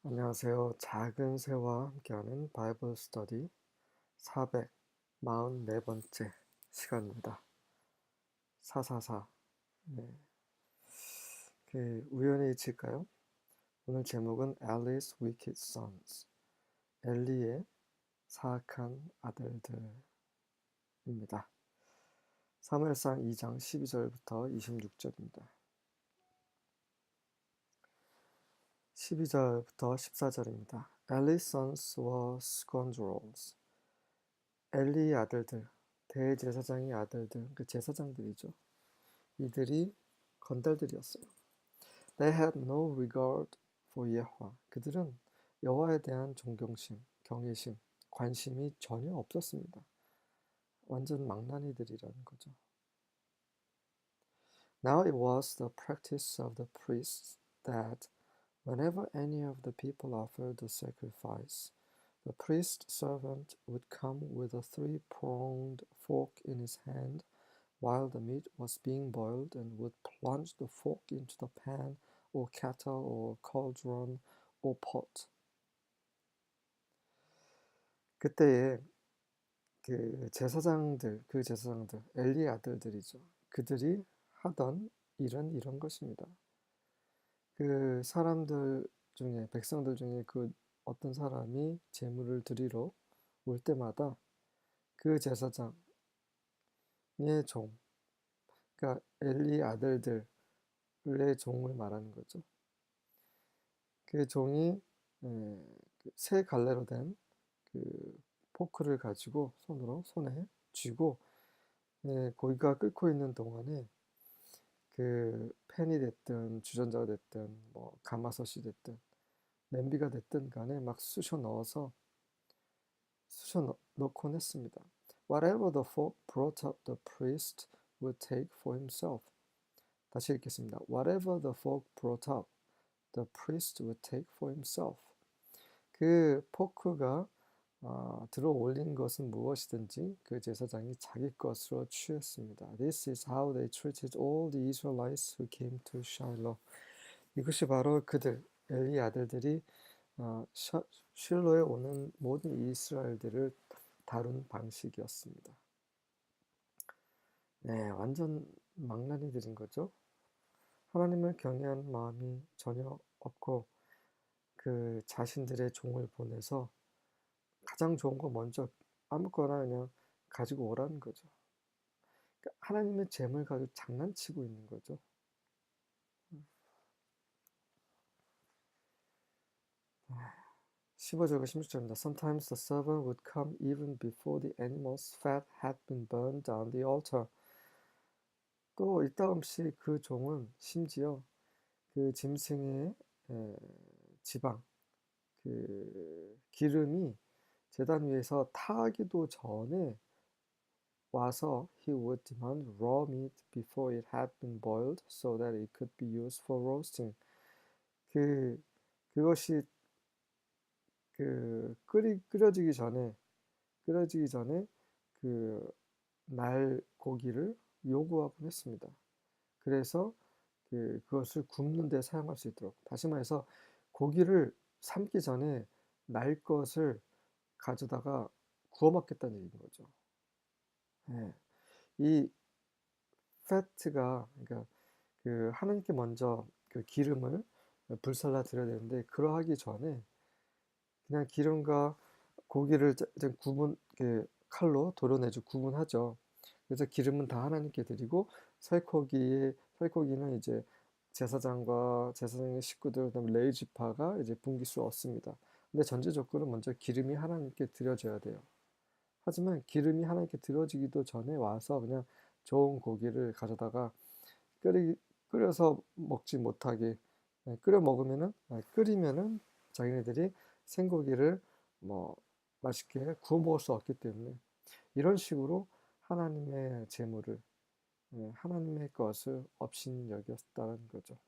안녕하세요. 작은 새와 함께하는 바이블 스터디 444번째 시간입니다. 444. 네. 우연의 일치일까요? 오늘 제목은 Ellie's Wicked Sons. 엘리의 사악한 아들들입니다. 사무엘상 2장 12절부터 26절입니다. 12절부터 14절입니다. Ellie's sons were scoundrels. 엘리의 아들들, 대제사장의 아들들, 그 제사장들이죠. 이들이 건달들이었어요. They had no regard for Yahweh. 그들은 여호와에 대한 존경심, 경외심, 관심이 전혀 없었습니다. 완전 망나니들이라는 거죠. Now it was the practice of the priests that whenever any of the people offered a sacrifice, the priest servant would come with a three-pronged fork in his hand while the meat was being boiled and would plunge the fork into the pan or kettle or cauldron or pot. 그때에 그 제사장들, 엘리의 아들들이죠. 그들이 하던 일은 이런 것입니다. 그 사람들 중에, 백성들 중에 그 어떤 사람이 제물을 드리러 올 때마다 그 제사장의 종, 그러니까 엘리의 아들들의 종을 말하는 거죠. 그 종이 새 갈래로 된 그 포크를 가지고 손에 쥐고 고기가 끓고 있는 동안에 그 팬이 됐든 주전자가 됐든 뭐 가마솥이 됐든 냄비가 됐든 간에 막 쑤셔 넣곤 했습니다. Whatever the folk brought up, the priest would take for himself. 다시 읽겠습니다. Whatever the folk brought up, the priest would take for himself. 그 포크가 들어 올린 것은 무엇이든지 그 제사장이 자기 것으로 취했습니다. This is how they treated all the Israelites who came to Shiloh. 이것이 바로 그들, 엘리 아들들이 실로에 오는 모든 이스라엘들을 다룬 방식이었습니다. 네, 완전 망나니들인 거죠. 하나님을 경외하는 마음이 전혀 없고 그 자신들의 종을 보내서 가장 좋은 거 먼저 아무거나 그냥 가지고 오라는 거죠. 그러니까 하나님의 재물 가지고 장난치고 있는 거죠. 15절과 16절입니다. Sometimes the servant would come even before the animal's fat had been burned on the altar. 또 이따금씩 그 종은 심지어 그 짐승의 지방, 그 기름이 제단 위에서 타기도 전에 와서 he would demand raw meat before it had been boiled so that it could be used for roasting. 그것이 끓여지기 전에 그 날 고기를 요구하곤 했습니다. 그래서 그것을 굽는 데 사용할 수 있도록. 다시 말해서 고기를 삶기 전에 날 것을 가져다가 구워 먹겠다는 얘기인 거죠. 네. 이 패트가 그러니까 그 하나님께 먼저 그 기름을 불살라 드려야 되는데 그러하기 전에 그냥 기름과 고기를 구분 칼로 도려내주 구분하죠. 그래서 기름은 다 하나님께 드리고 살코기는 이제 제사장과 제사장의 식구들 그다음에 레위 지파가 이제 분깃을 얻습니다. 근데 전제 조건은 먼저 기름이 하나님께 드려져야 돼요. 하지만 기름이 하나님께 드려지기도 전에 와서 그냥 좋은 고기를 가져다가 끓여서 먹지 못하게 끓이면은 자기네들이 생고기를 뭐 맛있게 구워 먹을 수 없기 때문에 이런 식으로 하나님의 재물을 하나님의 것을 업신 여겼다는 거죠.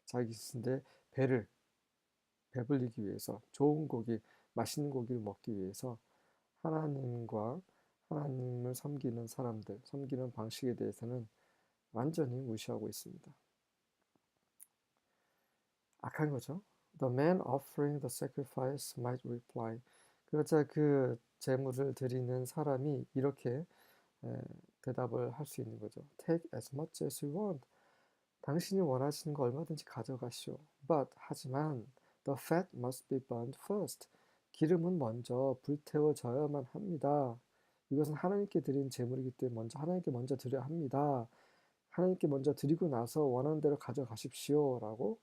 자기 스스로의 배불리기 위해서 좋은 고기, 맛있는 고기를 먹기 위해서 하나님과 하나님을 섬기는 사람들, 섬기는 방식에 대해서는 완전히 무시하고 있습니다. 악한 거죠. The man offering the sacrifice might reply. 그러자 그 제물을 드리는 사람이 이렇게 에, 대답을 할 수 있는 거죠. Take as much as you want. 당신이 원하시는 거 얼마든지 가져가시오. But 하지만 the fat must be burned first. 기름은 먼저 불태워져야만 합니다. 이것은 하나님께 드린 제물이기 때문에 먼저 하나님께 먼저 드려야 합니다. 하나님께 먼저 드리고 나서 원하는 대로 가져가십시오라고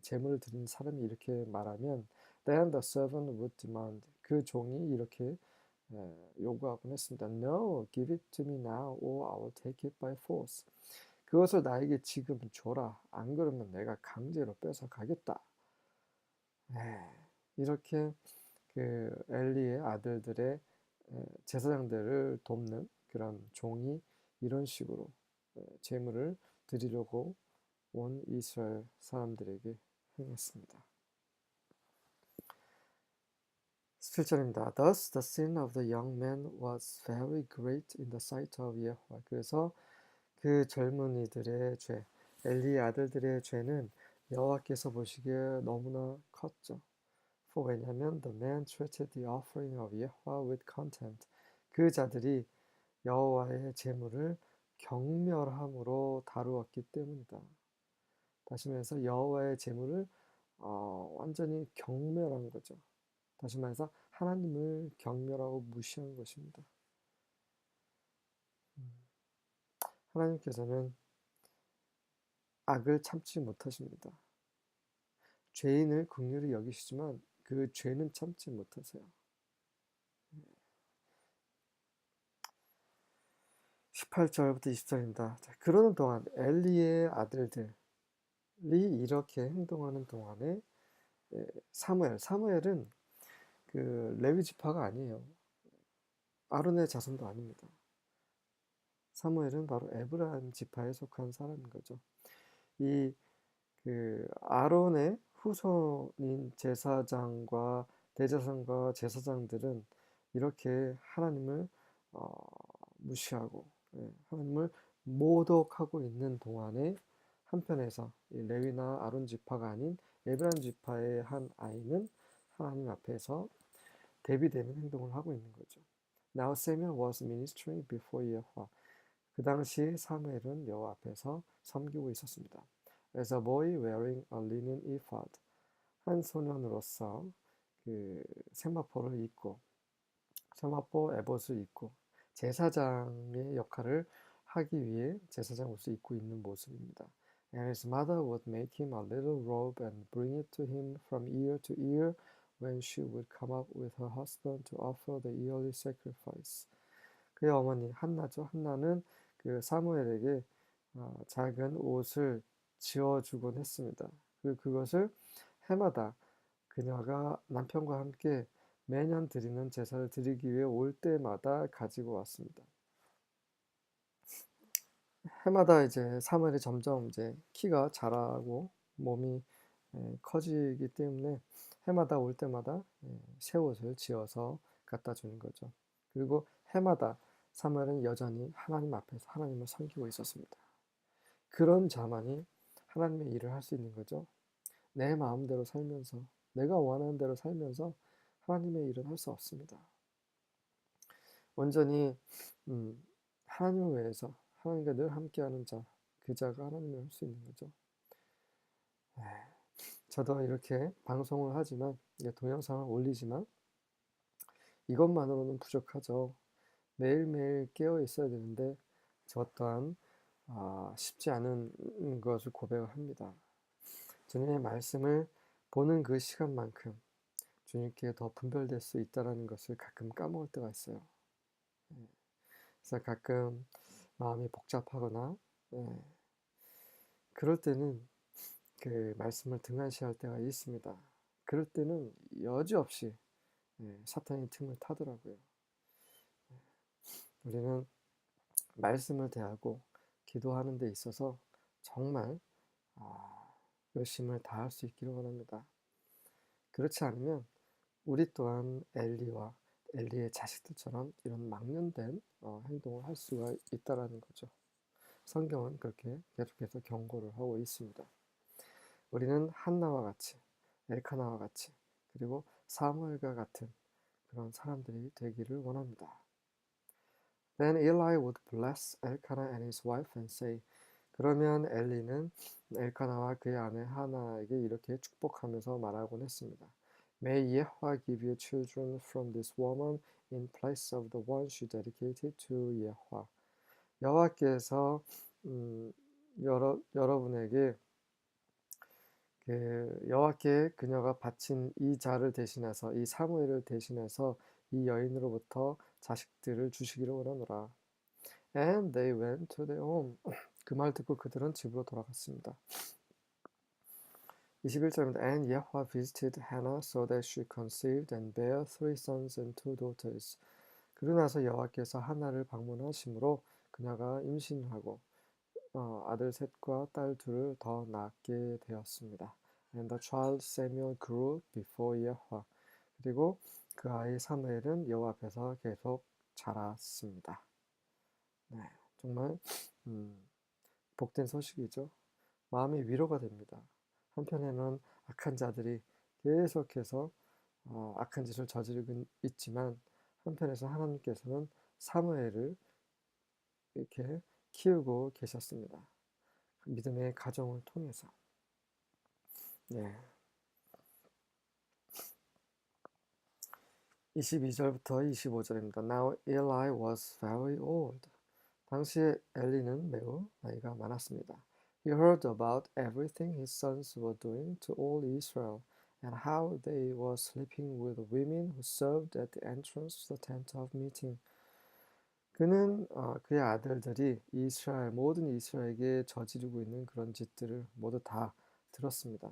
제물을 드린 사람이 이렇게 말하면 then the servant would demand. 그 종이 이렇게 요구하곤 했습니다. No, give it to me now or I will take it by force. 그것을 나에게 지금 줘라. 안 그러면 내가 강제로 뺏어 가겠다. 이렇게 그 엘리의 아들들의 제사장들을 돕는 그런 종이 이런 식으로 제물을 드리려고 온 이스라엘 사람들에게 행했습니다. 17절입니다. Thus the sin of the young man was very great in the sight of Yahweh. 그래서 그 젊은이들의 죄, 엘리의 아들들의 죄는 여호와께서 보시기에 너무나 컸죠. For 왜냐하면 the man treated the offering of Yahweh with contempt. 그 자들이 여호와의 제물을 경멸함으로 다루었기 때문이다. 다시 말해서 여호와의 제물을 완전히 경멸한 거죠. 다시 말해서 하나님을 경멸하고 무시한 것입니다. 하나님께서는 악을 참지 못하십니다. 죄인을 긍휼히 여기시지만 그 죄는 참지 못하세요. 18절부터 20절입니다. 그러는 동안 엘리의 아들들이 이렇게 행동하는 동안에 사무엘은 그 레위 지파가 아니에요. 아론의 자손도 아닙니다. 사무엘은 바로 에브라임 지파에 속한 사람인 거죠. 이 그 아론의 후손인 제사장과 대제사장과 제사장들은 이렇게 하나님을 무시하고 하나님을 모독하고 있는 동안에 한편에서 이 레위나 아론 지파가 아닌 에브라임 지파의 한 아이는 하나님 앞에서 대비되는 행동을 하고 있는 거죠. Now Samuel was ministering before Yahweh. 그 당시 사무엘은 여호와 앞에서 섬기고 있었습니다. As a boy wearing a linen ephod. 한 소년으로서 그 세마포를 입고 세마포 에봇을 입고 제사장의 역할을 하기 위해 제사장 옷을 입고 있는 모습입니다. And his mother would make him a little robe and bring it to him from year to year when she would come up with her husband to offer the yearly sacrifice. 그의 어머니 한나죠. 한나는 그 사무엘에게 작은 옷을 지어주곤 했습니다. 그리고 그것을 해마다 그녀가 남편과 함께 매년 드리는 제사를 드리기 위해 올 때마다 가지고 왔습니다. 해마다 이제 사무엘이 점점 이제 키가 자라고 몸이 커지기 때문에 해마다 올 때마다 새 옷을 지어서 갖다 주는 거죠. 그리고 해마다 사무엘은 여전히 하나님 앞에서 하나님을 섬기고 있었습니다. 그런 자만이 하나님의 일을 할 수 있는 거죠. 내 마음대로 살면서 내가 원하는 대로 살면서 하나님의 일은 할 수 없습니다. 온전히 하나님을 위해서 하나님과 늘 함께하는 자, 그 자가 하나님을 할 수 있는 거죠. 저도 이렇게 방송을 하지만 동영상을 올리지만 이것만으로는 부족하죠. 매일매일 깨어 있어야 되는데 저 또한 쉽지 않은 것을 고백을 합니다. 주님의 말씀을 보는 그 시간만큼 주님께 더 분별될 수 있다는 것을 가끔 까먹을 때가 있어요. 그래서 가끔 마음이 복잡하거나 그럴 때는 그 말씀을 등한시할 때가 있습니다. 그럴 때는 여지없이 사탄이 틈을 타더라고요. 우리는 말씀을 대하고 기도하는 데 있어서 정말 열심을 다할 수 있기를 원합니다. 그렇지 않으면 우리 또한 엘리와 엘리의 자식들처럼 이런 망령된 행동을 할 수가 있다라는 거죠. 성경은 그렇게 계속해서 경고를 하고 있습니다. 우리는 한나와 같이 엘카나와 같이, 그리고 사무엘과 같은 그런 사람들이 되기를 원합니다. Then Eli would bless Elkanah and his wife and say, 그러면 엘리는 엘카나와 그의 아내 하나에게 이렇게 축복하면서 말하곤 했습니다. May Yehovah give you children from this woman in place of the one she dedicated to Yehovah. 여호와께서 여러분에게 여호와께 그녀가 바친 이 자를 대신해서, 이 사무엘을 대신해서 이 여인으로부터 자식들을 주시기를 원하노라. And they went to their home. 그 말 듣고 그들은 집으로 돌아갔습니다. 21절입니다. And Yahweh visited Hannah so that she conceived and bare 3 sons and 2 daughters. 그러고 나서 여호와께서 하나를 방문하심으로 그녀가 임신하고 아들 셋과 딸 둘을 더 낳게 되었습니다. And the child Samuel grew before Yahweh. 그리고 그 아이 사무엘은 여호와 앞에서 계속 자랐습니다. 네, 정말 복된 소식이죠. 마음이 위로가 됩니다. 한편에는 악한 자들이 계속해서 악한 짓을 저지르고 있지만, 한편에서 하나님께서는 사무엘을 이렇게 키우고 계셨습니다. 믿음의 가정을 통해서. 네. 22절부터 25절입니다. Now Eli was very old. 당시에 엘리는 매우 나이가 많았습니다. He heard about everything his sons were doing to all Israel and how they were sleeping with women who served at the entrance to the tent of meeting. 그는 그의 아들들이 모든 이스라엘에게 저지르고 있는 그런 짓들을 모두 다 들었습니다.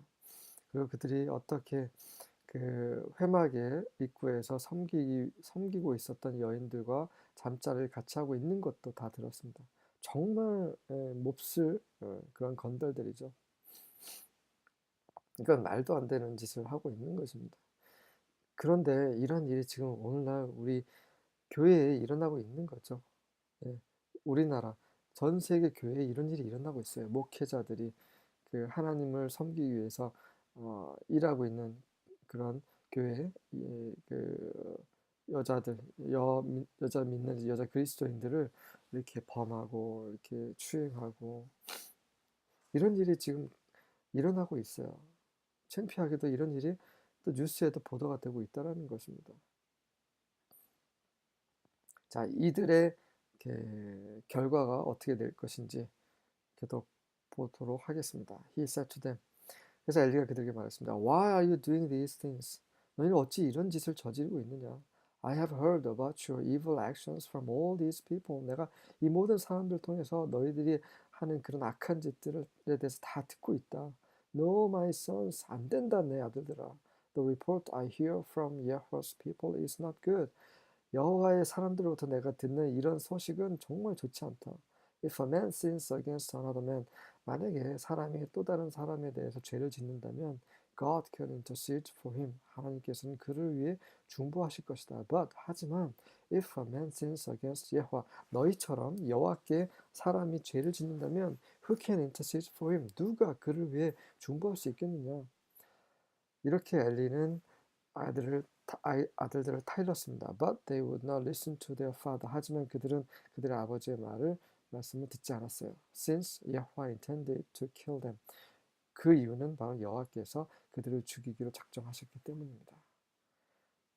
그리고 그들이 어떻게 그 회막의 입구에서 섬기고 있었던 여인들과 잠자리를 같이 하고 있는 것도 다 들었습니다. 정말 몹쓸 그런 건달들이죠. 이건 말도 안 되는 짓을 하고 있는 것입니다. 그런데 이런 일이 지금 오늘날 우리 교회에 일어나고 있는 거죠. 예, 우리나라 전 세계 교회에 이런 일이 일어나고 있어요. 목회자들이 그 하나님을 섬기기 위해서 일하고 있는 그런 교회, 그 여자들, 여자 믿는 여자 그리스도인들을 이렇게 범하고 이렇게 추행하고 이런 일이 지금 일어나고 있어요. 창피하게도 이런 일이 또 뉴스에도 보도가 되고 있다는 것입니다. 자, 이들의 결과가 어떻게 될 것인지 계속 보도록 하겠습니다. He said to them. 그래서 엘리가 그들에게 말했습니다. Why are you doing these things? 너희는 어찌 이런 짓을 저지르고 있느냐? I have heard about your evil actions from all these people. 내가 이 모든 사람들 통해서 너희들이 하는 그런 악한 짓들에 대해서 다 듣고 있다. No, my sons, 안 된다 내 아들들아. The report I hear from Yahweh's people is not good. 여호와의 사람들로부터 내가 듣는 이런 소식은 정말 좋지 않다. If a man sins against another man, 만약에 사람이 또 다른 사람에 대해서 죄를 짓는다면 God can intercede for him. 하나님께서는 그를 위해 중보하실 것이다. But 하지만 if a man sins against Yahweh, 너희처럼 여호와께 사람이 죄를 짓는다면 who can intercede for him? 누가 그를 위해 중보할 수 있겠느냐? 이렇게 엘리는 아들들을 타일렀습니다. But they would not listen to their father. 하지만 그들은 그들의 아버지의 말씀을 듣지 않았어요. Since Yahweh intended to kill them. 그 이유는 바로 여호와께서 그들을 죽이기로 작정하셨기 때문입니다.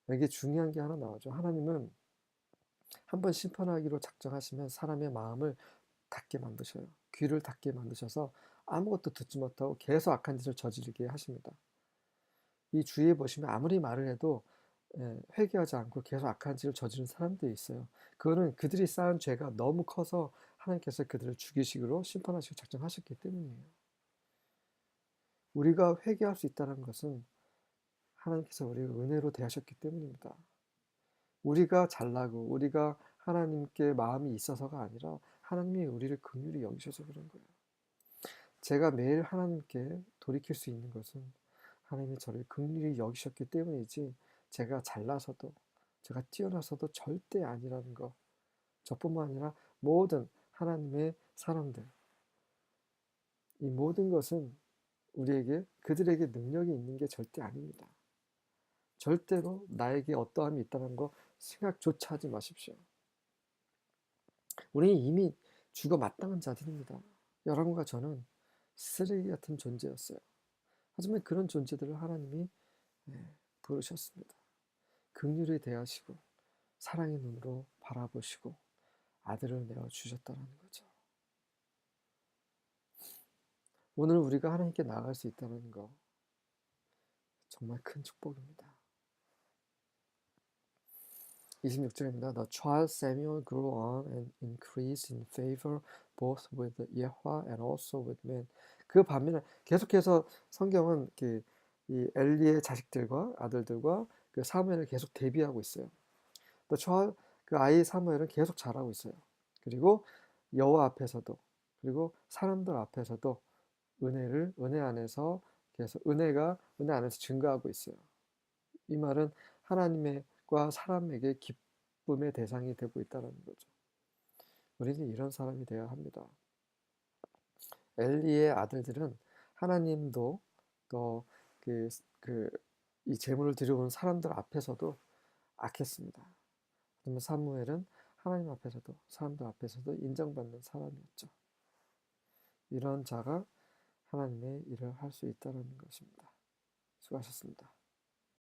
여기 중요한 게 하나 나오죠. 하나님은 한번 심판하기로 작정하시면 사람의 마음을 닫게 만드셔요. 귀를 닫게 만드셔서 아무것도 듣지 못하고 계속 악한 짓을 저지르게 하십니다. 이 주위에 보시면 아무리 말을 해도 회개하지 않고 계속 악한 짓을 저지른 사람들이 있어요. 그거는 그들이 쌓은 죄가 너무 커서 하나님께서 그들을 죽이시기로 심판하시고 작정하셨기 때문이에요. 우리가 회개할 수 있다는 것은 하나님께서 우리를 은혜로 대하셨기 때문입니다. 우리가 잘나고 우리가 하나님께 마음이 있어서가 아니라 하나님이 우리를 긍휼히 여기셔서 그런 거예요. 제가 매일 하나님께 돌이킬 수 있는 것은 하나님이 저를 긍휼히 여기셨기 때문이지 제가 잘나서도 제가 뛰어나서도 절대 아니라는 것. 저뿐만 아니라 모든 하나님의 사람들. 이 모든 것은 그들에게 능력이 있는 게 절대 아닙니다. 절대로 나에게 어떠함이 있다는 거 생각조차 하지 마십시오. 우리는 이미 죽어 마땅한 자들입니다. 여러분과 저는 쓰레기 같은 존재였어요. 하지만 그런 존재들을 하나님이 부르셨습니다. 긍휼히 대하시고 사랑의 눈으로 바라보시고 아들을 내어주셨다는 거죠. 오늘 우리가 하나님께 나아갈 수 있다는 거 정말 큰 축복입니다. 26절입니다. The child Samuel grew on and increased in favor both with Yahweh and also with men. 그 반면에 계속해서 성경은 이 엘리의 자식들과 아들들과 그 사무엘을 계속 대비하고 있어요. The child, 그 아이 사무엘은 계속 자라고 있어요. 그리고 여호와 앞에서도 그리고 사람들 앞에서도 은혜 안에서 계속 은혜 안에서 증가하고 있어요. 이 말은 하나님과 사람에게 기쁨의 대상이 되고 있다는 거죠. 우리는 이런 사람이 되어야 합니다. 엘리의 아들들은 하나님도 또 이 제물을 드려온 사람들 앞에서도 악했습니다. 그러면 사무엘은 하나님 앞에서도 사람들 앞에서도 인정받는 사람이었죠. 이런 자가 하나님의 일을 할 수 있다는 것입니다. 수고하셨습니다.